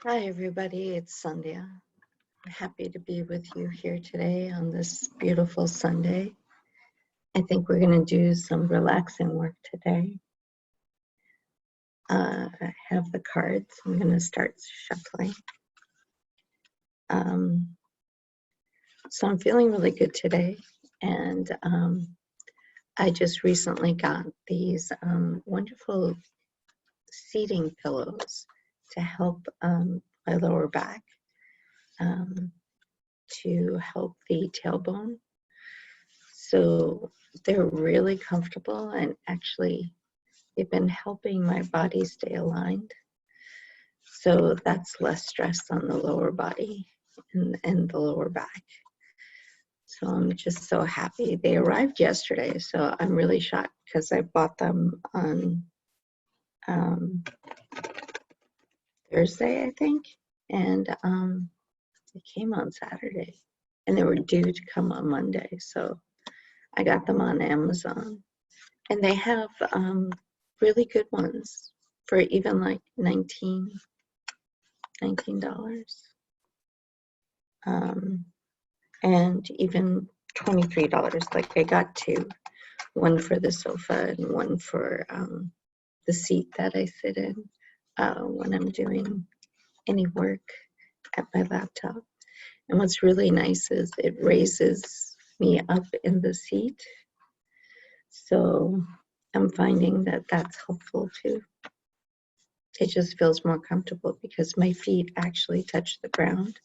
Hi, everybody. It's Sandhya. I'm happy to be with you here today on this beautiful Sunday. I think we're going to do some relaxing work today. I have the cards. I'm going to start shuffling. So I'm feeling really good today. And I just recently got these wonderful seating pillows to help my lower back, to help the tailbone. So they're really comfortable, and actually they've been helping my body stay aligned. So that's less stress on the lower body and the lower back. So I'm just so happy. They arrived yesterday, so I'm really shocked because I bought them on Thursday, I think, and they came on Saturday, and they were due to come on Monday. So I got them on Amazon, and they have really good ones for even like $19. And even $23. Like I got two, one for the sofa and one for the seat that I sit in when I'm doing any work at my laptop. And what's really nice is it raises me up in the seat. So I'm finding that that's helpful too. It just feels more comfortable because my feet actually touch the ground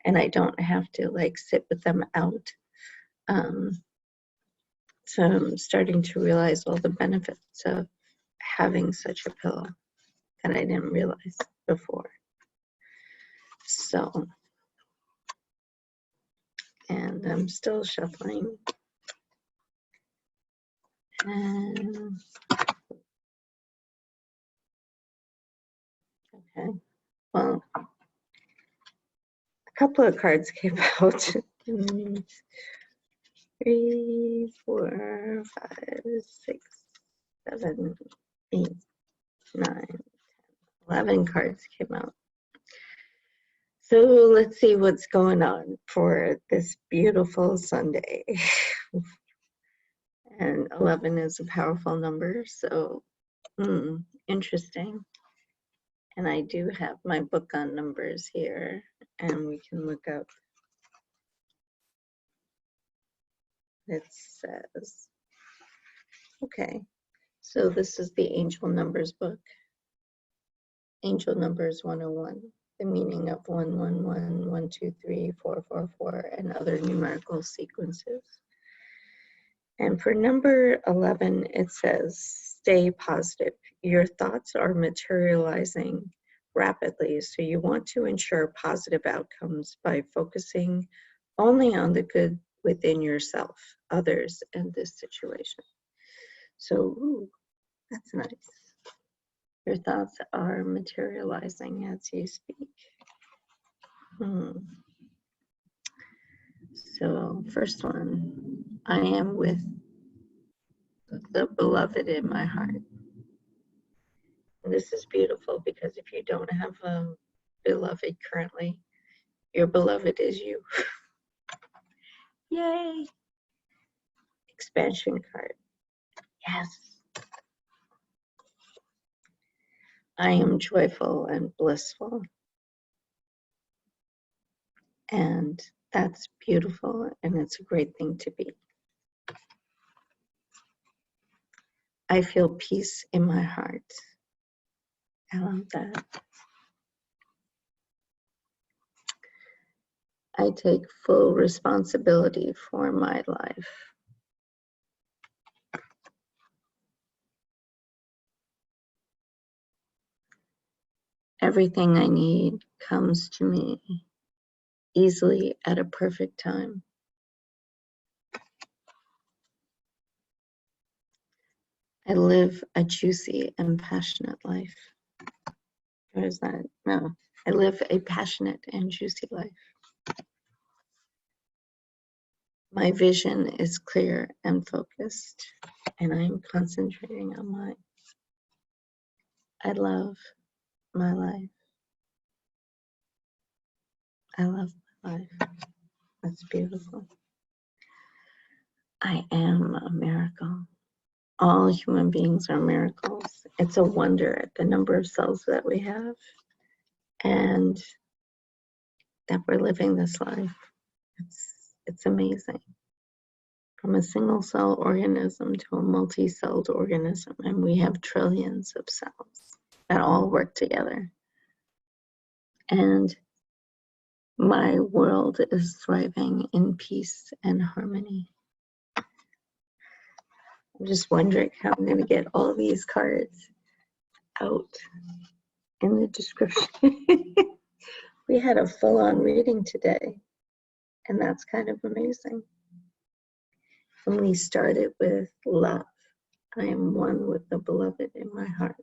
and I don't have to like sit with them out. So I'm starting to realize all the benefits of having such a pillow that I didn't realize before. So, and I'm still shuffling. And, okay, well, a couple of cards came out. 3, 4, 5, 6, 7, 8, 9, 11 cards came out. So let's see what's going on for this beautiful Sunday. And 11 is a powerful number, so interesting. And I do have my book on numbers here, and we can look up. It says, okay, so this is the Angel Numbers book. Angel Numbers 101, the meaning of 111, 123, 444, and other numerical sequences. And for number 11, it says, stay positive. Your thoughts are materializing rapidly, so you want to ensure positive outcomes by focusing only on the good within yourself, others, and this situation. So, that's nice. Your thoughts are materializing as you speak. So, first one, I am with the beloved in my heart. And this is beautiful because if you don't have a beloved currently, your beloved is you. Yay! Expansion card. Yes. I am joyful and blissful. And that's beautiful, and it's a great thing to be. I feel peace in my heart. I love that. I take full responsibility for my life. Everything I need comes to me easily at a perfect time. I live a juicy and passionate life. Or is that? No. I live a passionate and juicy life. My vision is clear and focused, and I'm concentrating on mine. I love my life. I love my life. That's beautiful. I am a miracle. All human beings are miracles. It's a wonder at the number of cells that we have and that we're living this life. It's amazing. From a single cell organism to a multi-celled organism, and we have trillions of cells that all work together. And my world is thriving in peace and harmony. I'm just wondering how I'm going to get all these cards out in the description. We had a full-on reading today, and that's kind of amazing. And we started with love. I am one with the beloved in my heart.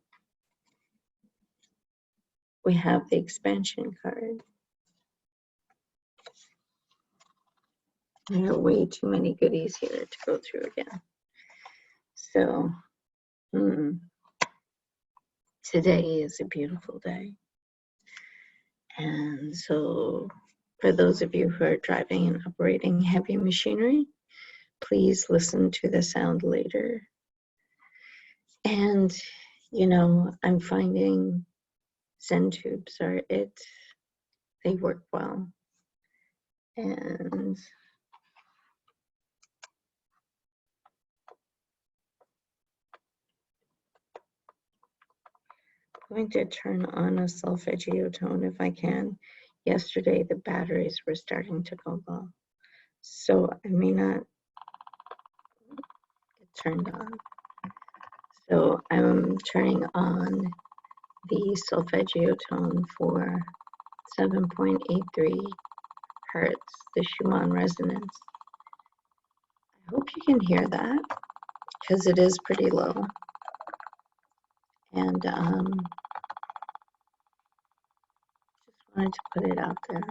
We have the expansion card. There are way too many goodies here to go through again. So, today is a beautiful day. And so, for those of you who are driving and operating heavy machinery, please listen to the sound later. And, you know, I'm finding ZenTubes they work well. And I'm going to turn on a Solfeggio tone if I can. Yesterday, the batteries were starting to go low, so I may not get turned on. So I'm turning on the Solfeggio tone for 7.83 hertz, the Schumann resonance. I hope you can hear that, because it is pretty low. And just wanted to put it out there.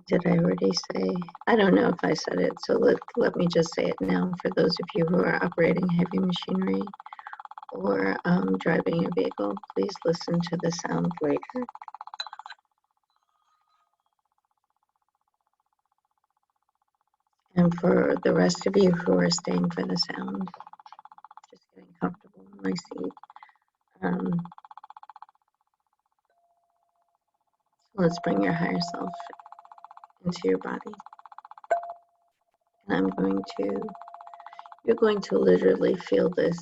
Did I already say? I don't know if I said it, so let me just say it now for those of you who are operating heavy machinery or driving a vehicle. Please listen to the sound later. And for the rest of you who are staying for the sound, just getting comfortable in my seat. Let's bring your higher self into your body. And you're going to literally feel this,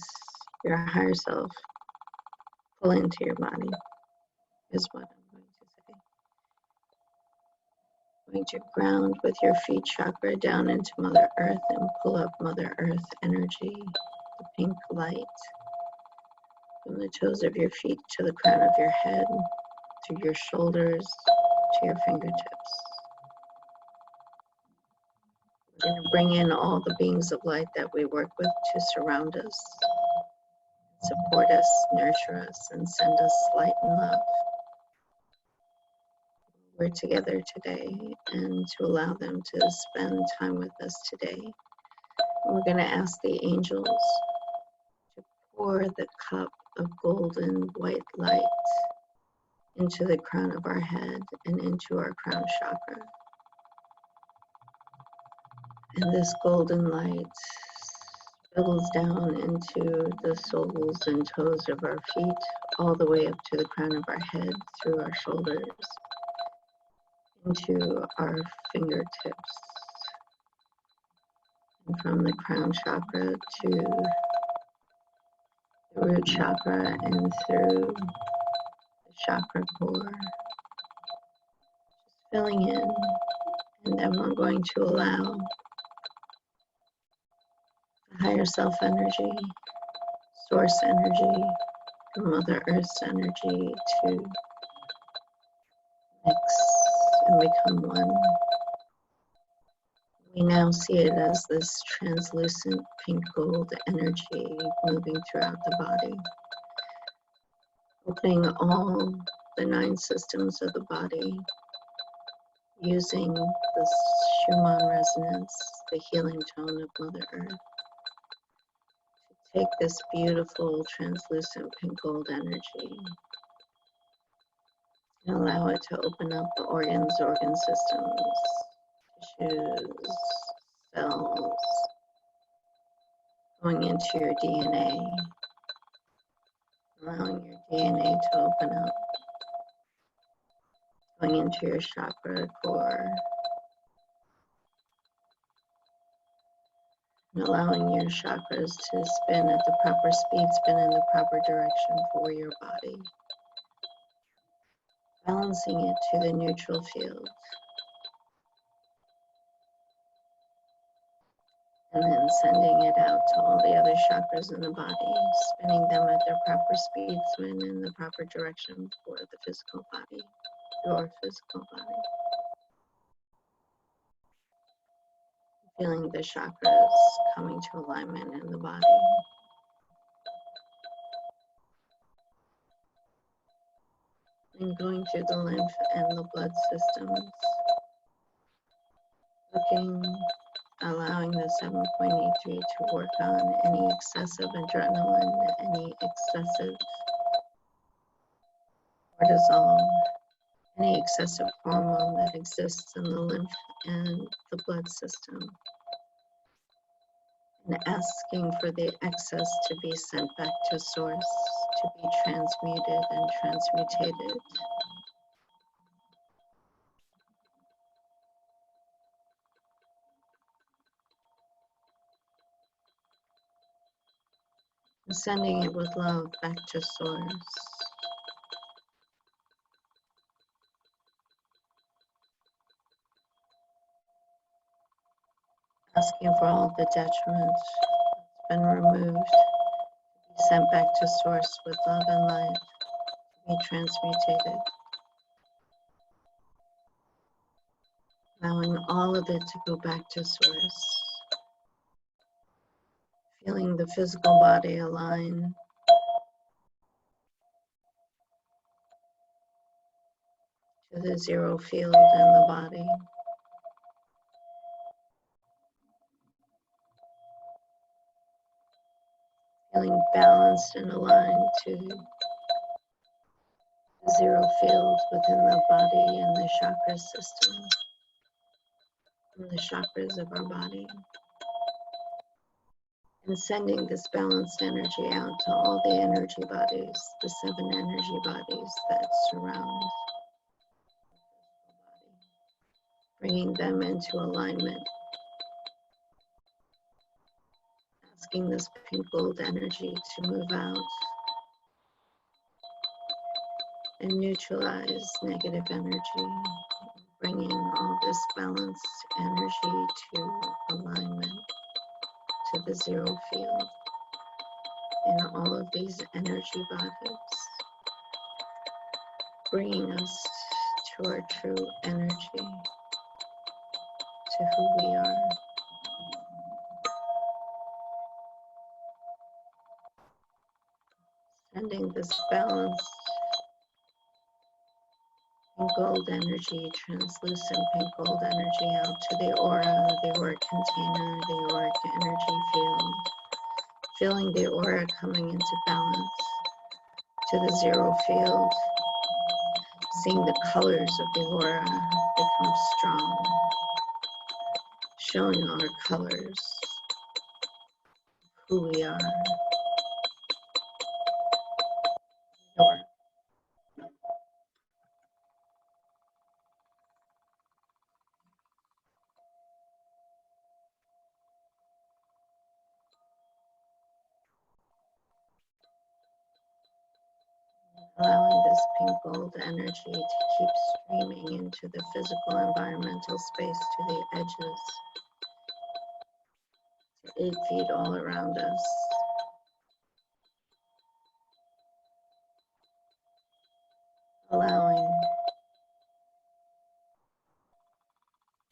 your higher self, pull into your body, is what I'm going to say. I'm going to ground with your feet chakra down into Mother Earth and pull up Mother Earth energy, the pink light, from the toes of your feet to the crown of your head, through your shoulders to your fingertips. We're going to bring in all the beings of light that we work with to surround us, support us, nurture us, and send us light and love. We're together today, and to allow them to spend time with us today. We're going to ask the angels to pour the cup of golden white light into the crown of our head and into our crown chakra. And this golden light spills down into the soles and toes of our feet, all the way up to the crown of our head, through our shoulders, into our fingertips, and from the crown chakra to the root chakra and through the chakra core, just filling in. And then we're going to allow the higher self energy, source energy, and Mother Earth's energy to mix and become one. We now see it as this translucent pink gold energy moving throughout the body, opening all the 9 systems of the body, using the Schumann resonance, the healing tone of Mother Earth, to take this beautiful translucent pink gold energy And allow it to open up the organs, organ systems, tissues, cells, going into your DNA, allowing your DNA to open up, going into your chakra core, and allowing your chakras to spin at the proper speed, spin in the proper direction for your body, balancing it to the neutral field, and then sending it out to all the other chakras in the body, spinning them at their proper speed, spin in the proper direction for the physical body, your physical body. Feeling the chakras coming to alignment in the body. And going through the lymph and the blood systems. Looking, allowing the 7.83 to work on any excessive adrenaline, any excessive cortisol, any excessive hormone that exists in the lymph and the blood system. And asking for the excess to be sent back to source, to be transmuted and transmutated. And sending it with love back to source. Asking for all the detriment that's been removed, to be sent back to source with love and light, to be transmutated. Allowing all of it to go back to source. Feeling the physical body align. To the zero field in the body. Feeling balanced and aligned to the zero field within the body and the chakra system. And the chakras of our body. And sending this balanced energy out to all the energy bodies, the 7 energy bodies that surround the body, bringing them into alignment, asking this pink gold energy to move out and neutralize negative energy, bringing all this balanced energy to alignment to the zero field in all of these energy bodies, bringing us to our true energy, to who we are. Sending this balanced pink gold energy, translucent pink gold energy out to the auric container, the auric energy field, feeling the aura coming into balance to the zero field, seeing the colors of the aura become strong, showing our colors, who we are. Allowing this pink gold energy to keep streaming into the physical environmental space to the edges, to 8 feet all around us. Allowing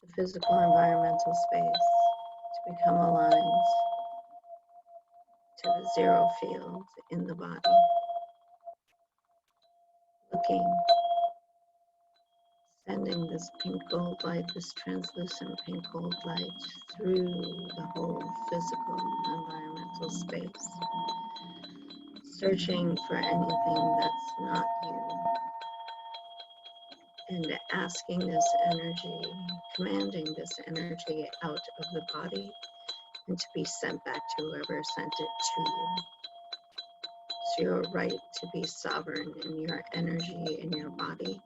the physical environmental space to become aligned to the zero field in the body. Looking, sending this pink gold light, this translucent pink gold light through the whole physical environmental space, searching for anything that's not you, and asking this energy, commanding this energy out of the body and to be sent back to whoever sent it to you. It's your right to be sovereign in your energy, in your body.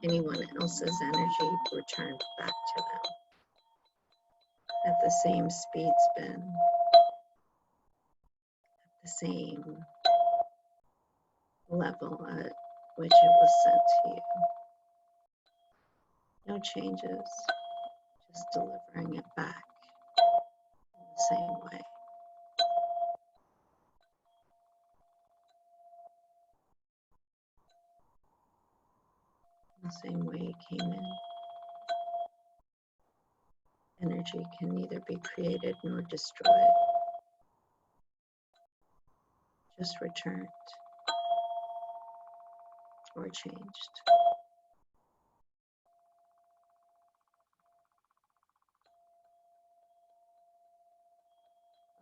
Anyone else's energy returned back to them at the same speed spin, at the same level at which it was sent to you. No changes, just delivering it back in the same way. In the same way it came in. Energy can neither be created nor destroyed, just returned or changed.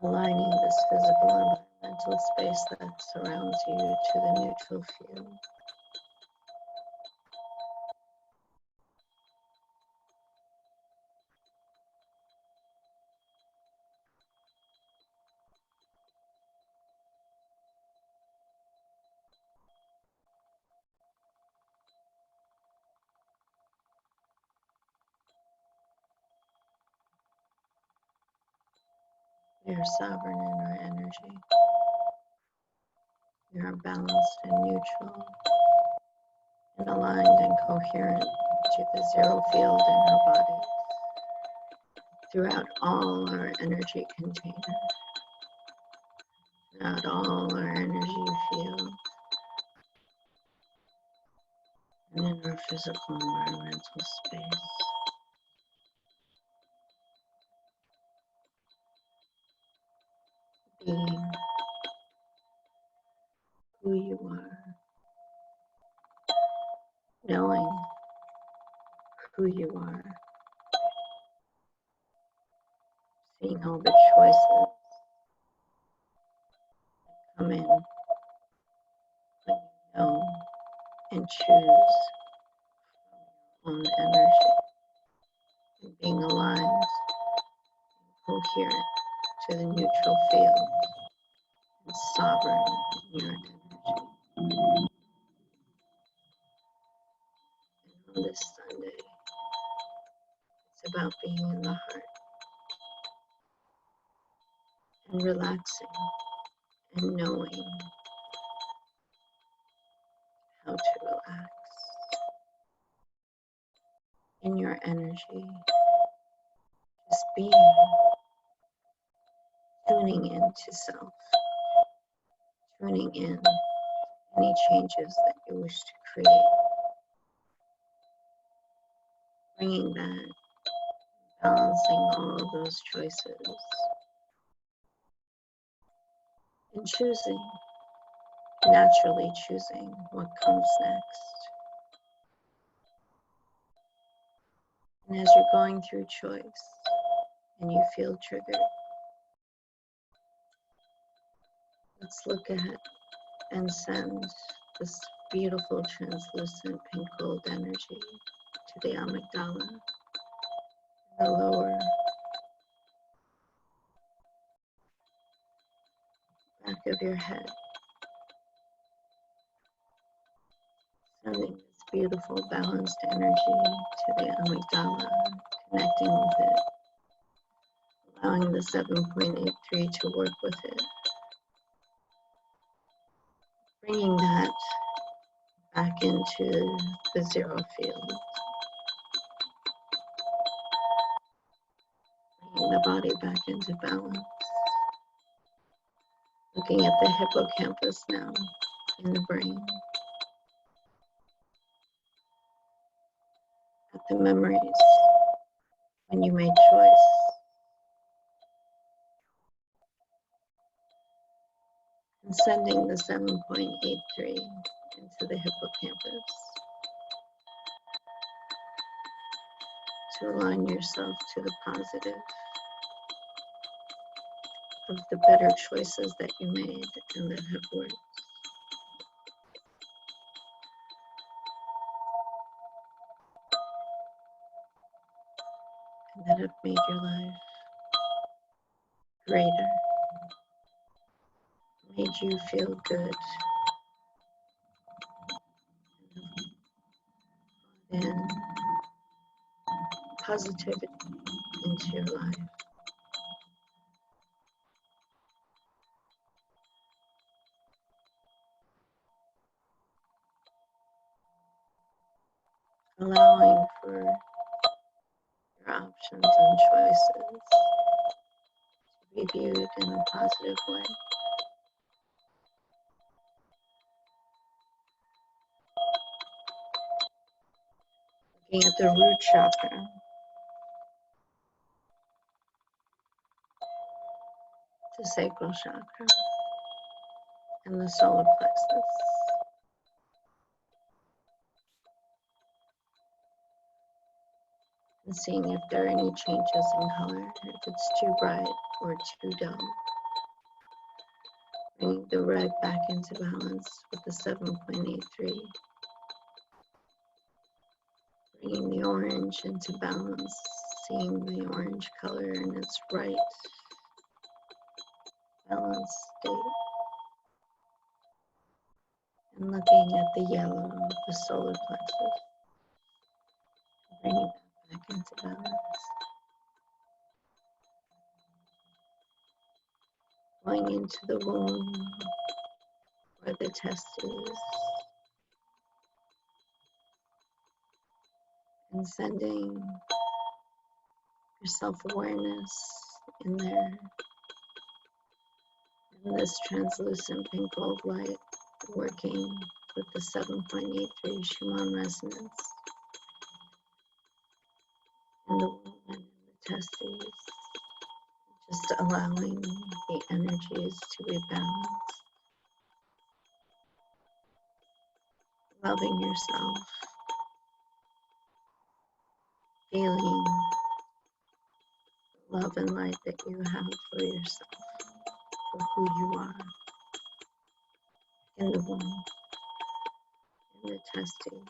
Aligning this physical environmental space that surrounds you to the neutral field. We are sovereign in our energy. We are balanced and neutral and aligned and coherent to the zero field in our bodies throughout all our energy containers, throughout all our energy fields, and in our physical environmental space. Being who you are, knowing who you are, seeing all the choices that come in when you know and choose from your own energy, and being aligned, coherent to the neutral field, and sovereign in your energy. And on this Sunday, it's about being in the heart and relaxing and knowing how to relax in your energy. Just being, tuning into self, tuning in any changes that you wish to create, bringing that, balancing all of those choices, and choosing, naturally choosing what comes next. And as you're going through choice and you feel triggered, let's look at and send this beautiful translucent pink gold energy to the amygdala, the lower back of your head, sending this beautiful balanced energy to the amygdala, connecting with it, allowing the 7.83 to work with it, bringing that back into the zero field, bringing the body back into balance, looking at the hippocampus now in the brain, at the memories when you made choice, and sending the 7.83 into the hippocampus to align yourself to the positive of the better choices that you made and that have worked. that have made your life greater, made you feel good, and positivity into your life. Allowing for your options and choices to be viewed in a positive way. Looking at the root chakra, the sacral chakra, and the solar plexus. And seeing if there are any changes in color, if it's too bright or too dull. Bringing the red back into balance with the 7.83. Bringing the orange into balance, seeing the orange color in its right balanced state. And looking at the yellow of the solar plexus. Bringing that back into balance. Going into the womb or the testes. And sending your self-awareness in there. And this translucent pink gold light working with the 7.83 Schumann resonance in the womb and in the testes. Just allowing the energies to be balanced. Loving yourself. Feeling the love and light that you have for yourself, for who you are, in the womb, in the testing,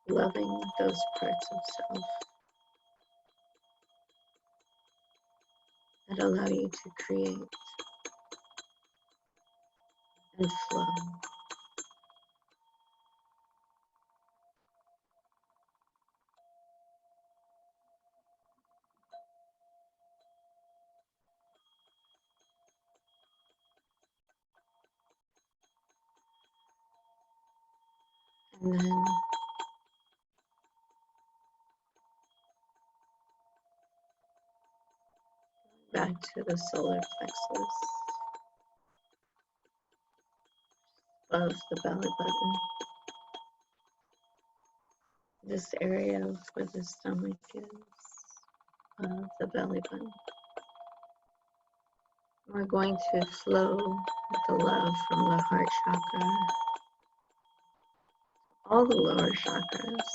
loving those parts of self that allow you to create and flow. And then back to the solar plexus, above the belly button. This area where the stomach is, above the belly button. We're going to flow with the love from the heart chakra, all the lower chakras.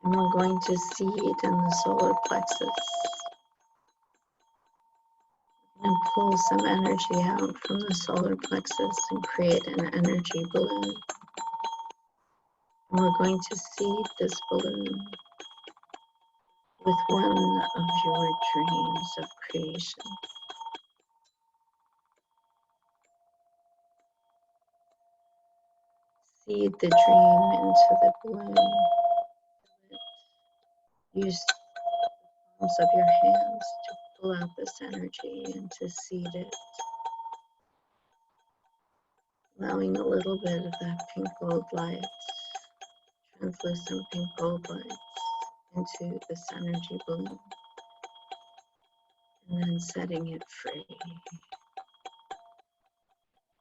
And we're going to seed in the solar plexus and pull some energy out from the solar plexus and create an energy balloon. And we're going to seed this balloon with one of your dreams of creation. Seed the dream into the balloon. Use the palms of your hands to pull out this energy and to seed it. Allowing a little bit of that pink gold light, translucent pink gold light into this energy balloon. And then setting it free.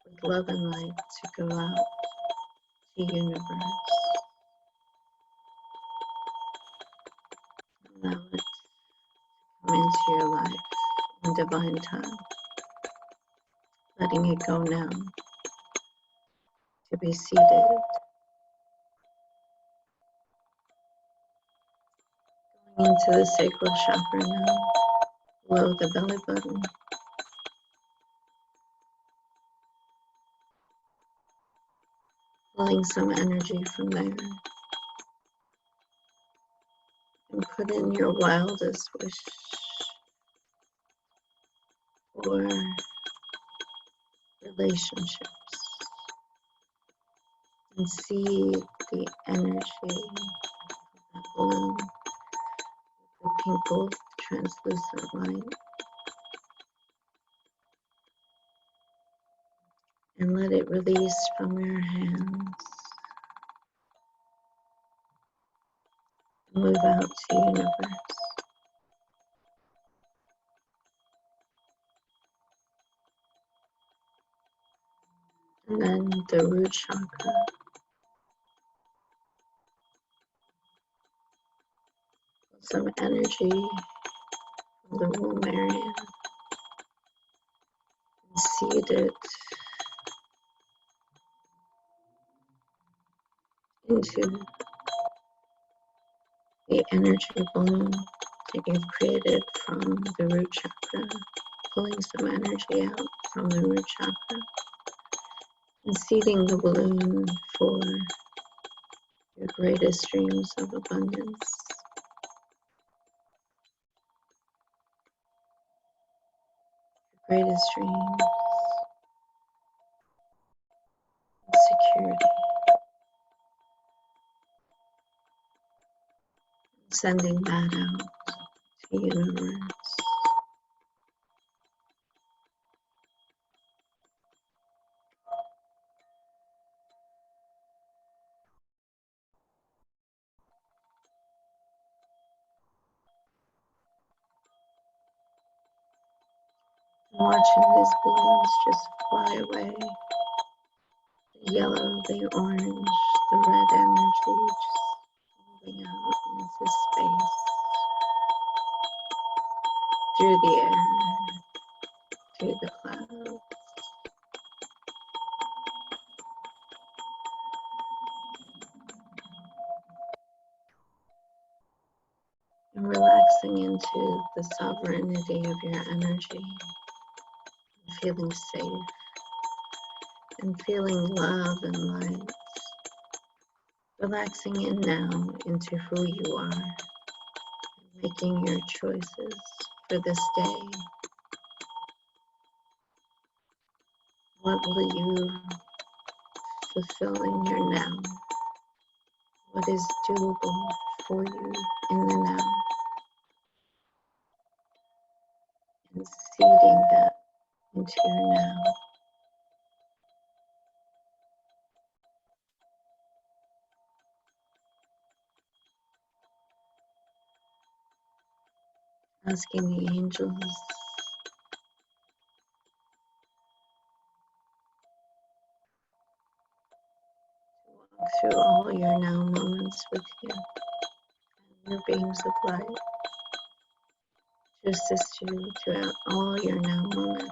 With love and light to go out to the universe. Allow it to come into your life in divine time. Letting it go now. To be seated. Going into the sacral chakra now. Below the belly button. Pulling some energy from there. And put in your wildest wish for relationships. And see the energy of that balloon, the pink gold translucent light, and let it release from your hands. Move out to universe. And then the root chakra, some energy from the womb area, and seed it into the energy balloon that you've created from the root chakra, pulling some energy out from the root chakra, and seeding the balloon for your greatest dreams of abundance, your greatest dreams of security, sending that out to the universe. Watching these balloons just fly away. The yellow, the orange, the red energy just moving out into space, through the air, through the clouds. And relaxing into the sovereignty of your energy, and feeling safe, and feeling love and light. Relaxing in now into who you are, making your choices for this day. What will you fulfill in your now? What is doable for you in the now? And seeding that into your now. Asking the angels to walk through all your now moments with you and your beings of light to assist you throughout all your now moments.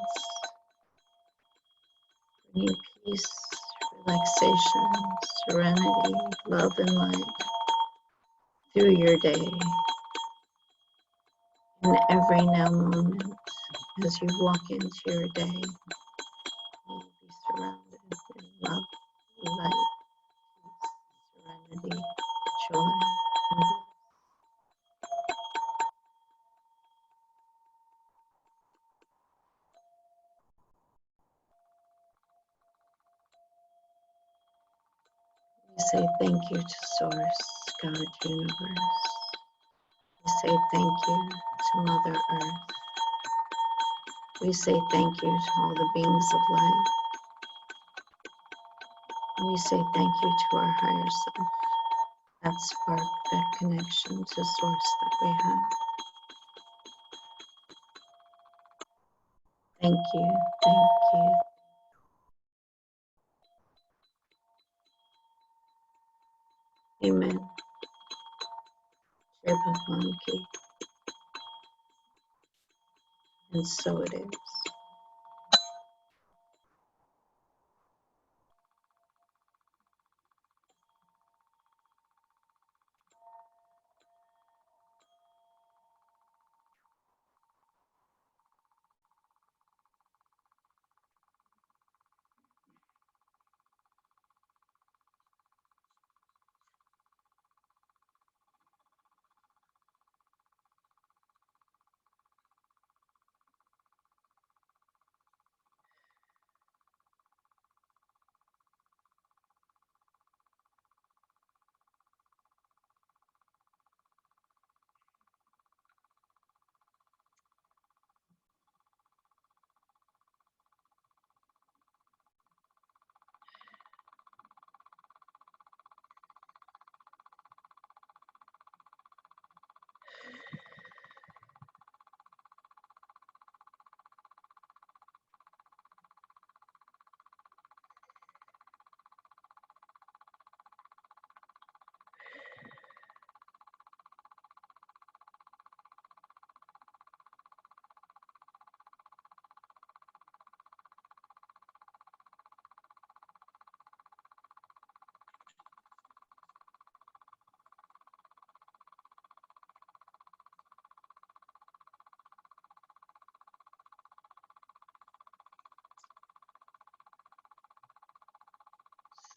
Bringing peace, relaxation, serenity, love, and light through your day in every now moment. As you walk into your day, you will be surrounded in love, light, peace, serenity, joy, and bliss. We say thank you to Source, God, Universe. We say thank you to Mother Earth. We say thank you to all the beings of light. And we say thank you to our higher self, that spark, that connection to Source that we have. Thank you, thank you. Amen. Jai Bhagwan Ki. And so it is.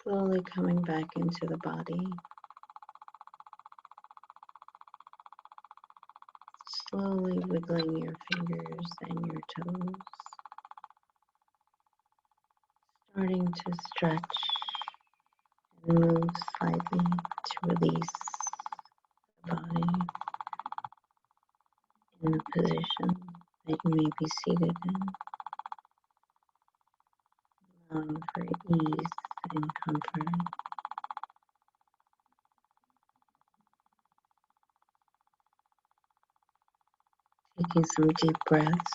Slowly coming back into the body. Slowly wiggling your fingers and your toes. Starting to stretch and move slightly to release the body in the position that you may be seated in, allowing for ease and comfort. Taking some deep breaths.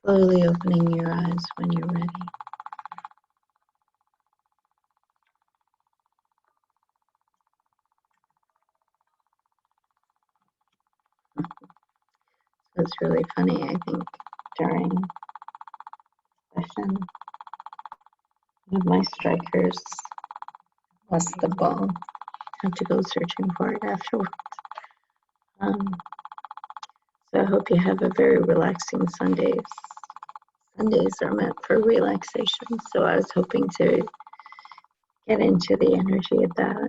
Slowly opening your eyes when you're ready. So it's really funny, I think, during session, one of my strikers lost the ball. Have to go searching for it afterwards. So I hope you have a very relaxing Sundays. Sundays are meant for relaxation, so I was hoping to get into the energy of that.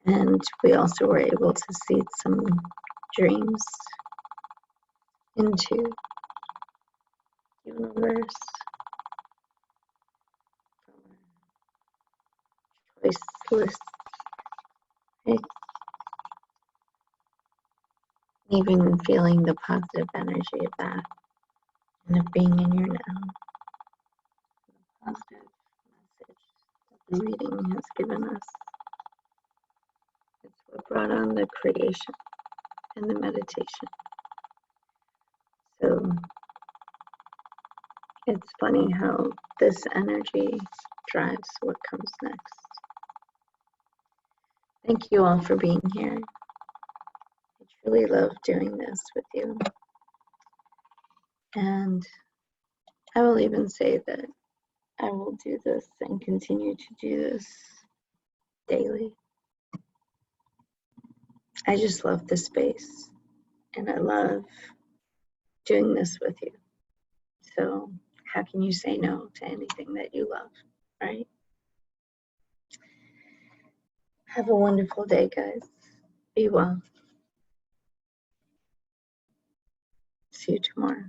And we also were able to see some dreams into universe from our choice list. Right? Even feeling the positive energy of that and of being in your now. The positive message that the reading has given us. It's what brought on the creation and the meditation. So it's funny how this energy drives what comes next. Thank you all for being here. I truly love doing this with you. And I will even say that I will do this and continue to do this daily. I just love this space and I love doing this with you. So how can you say no to anything that you love, right? Have a wonderful day, guys. Be well. See you tomorrow.